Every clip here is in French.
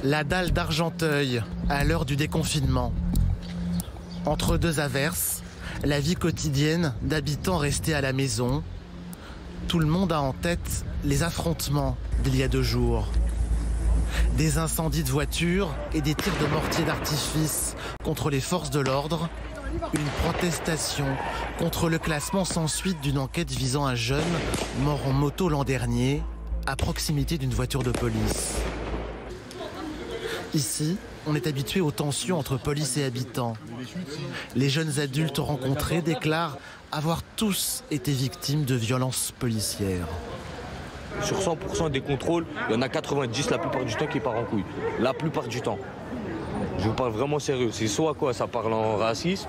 La dalle d'Argenteuil, à l'heure du déconfinement. Entre deux averses, la vie quotidienne d'habitants restés à la maison. Tout le monde a en tête les affrontements d'il y a 2 jours. Des incendies de voitures et des tirs de mortier d'artifice contre les forces de l'ordre. Une protestation contre le classement sans suite d'une enquête visant un jeune mort en moto l'an dernier à proximité d'une voiture de police. Ici, on est habitué aux tensions entre police et habitants. Les jeunes adultes rencontrés déclarent avoir tous été victimes de violences policières. Sur 100% des contrôles, il y en a 90 la plupart du temps qui part en couille. La plupart du temps. Je vous parle vraiment sérieux. C'est soit quoi, ça parle en racisme,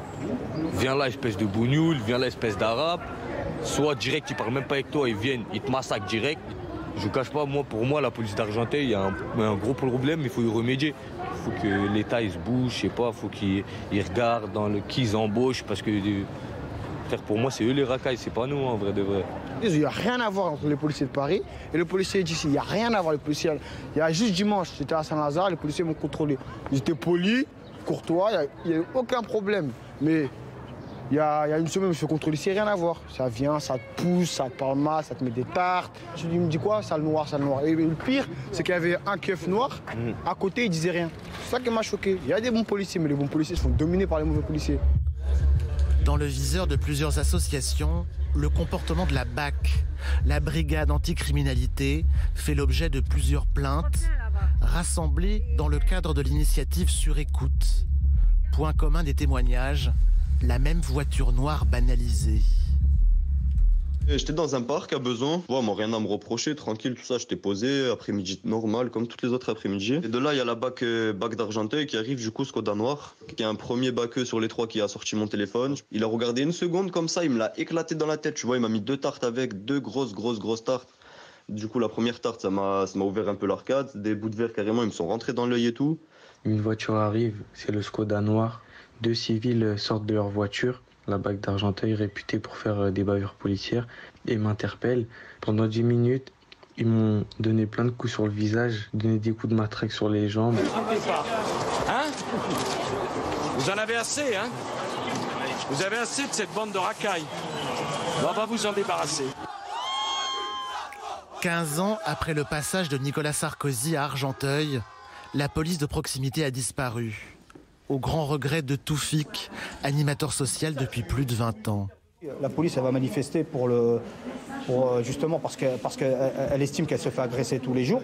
viens là espèce de bougnoul, viens là espèce d'arabe, soit direct ils parlent même pas avec toi, ils viennent, ils te massacrent direct. Je vous cache pas, pour moi la police d'Argenteuil, il y a un gros problème, il faut y remédier. Il faut que l'État il se bouge, je sais pas, il faut qu'ils regardent qui ils embauchent parce que pour moi c'est eux les racailles, c'est pas nous en vrai de vrai. Il n'y a rien à voir entre les policiers de Paris et les policiers d'ici. Il n'y a rien à voir. Les policiers, il y a juste dimanche, j'étais à Saint-Lazare, les policiers m'ont contrôlé. Ils étaient polis, courtois, il n'y a eu aucun problème. Mais il y a une semaine, je me suis contrôlé ici, rien à voir. Ça vient, ça te pousse, ça te parle mal, ça te met des tartes. Je lui me dis quoi? Ça le noir, ça le noir. Et le pire, c'est qu'il y avait un keuf noir, à côté, il disait rien. C'est ça qui m'a choqué. Il y a des bons policiers, mais les bons policiers se font dominer par les mauvais policiers. Dans le viseur de plusieurs associations, le comportement de la BAC, la brigade anticriminalité, fait l'objet de plusieurs plaintes rassemblées dans le cadre de l'initiative Surécoute. Point commun des témoignages, la même voiture noire banalisée. J'étais dans un parc à Besançon, bon, rien à me reprocher, tranquille, tout ça, j'étais posé, après-midi normal, comme toutes les autres après-midi. Et de là, il y a la BAC d'Argenteuil qui arrive, du coup, Skoda noir, qui est un premier BAC sur les 3 qui a sorti mon téléphone. Il a regardé 1 seconde comme ça, il me l'a éclaté dans la tête, tu vois, il m'a mis 2 tartes avec, 2 grosses tartes. Du coup, la première tarte, ça m'a ouvert un peu l'arcade, des bouts de verre carrément, ils me sont rentrés dans l'œil et tout. Une voiture arrive, c'est le Skoda noir. 2 civils sortent de leur voiture. La BAC d'Argenteuil, réputée pour faire des bavures policières, et m'interpellent. Pendant 10 minutes, ils m'ont donné plein de coups sur le visage, donné des coups de matraque sur les jambes. Hein? Vous en avez assez, hein? Vous avez assez de cette bande de racailles. On va vous en débarrasser. 15 ans après le passage de Nicolas Sarkozy à Argenteuil, la police de proximité a disparu. Au grand regret de Toufik, animateur social depuis plus de 20 ans. La police, elle va manifester justement parce qu'elle estime qu'elle se fait agresser tous les jours.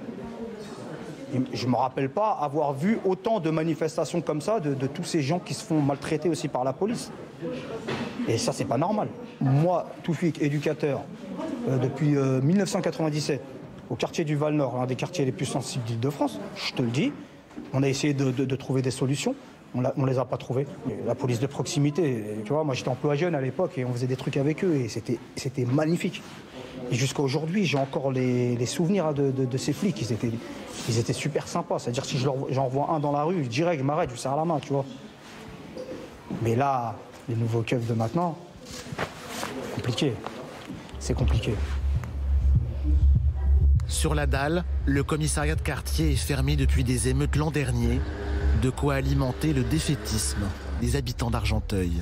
Je ne me rappelle pas avoir vu autant de manifestations comme ça de tous ces gens qui se font maltraiter aussi par la police. Et ça, c'est pas normal. Moi, Toufik, éducateur, depuis 1997, au quartier du Val-Nord, l'un des quartiers les plus sensibles d'Île-de-France, je te le dis, on a essayé de trouver des solutions. On les a pas trouvés. La police de proximité, tu vois, moi j'étais emploi jeune à l'époque et on faisait des trucs avec eux et c'était magnifique. Et jusqu'à aujourd'hui, j'ai encore les souvenirs de ces flics. Ils étaient super sympas. C'est-à-dire si j'en vois un dans la rue, direct, je m'arrête, je lui serre la main, tu vois. Mais là, les nouveaux keufs de maintenant, compliqué. C'est compliqué. Sur la dalle, le commissariat de quartier est fermé depuis des émeutes l'an dernier. De quoi alimenter le défaitisme des habitants d'Argenteuil.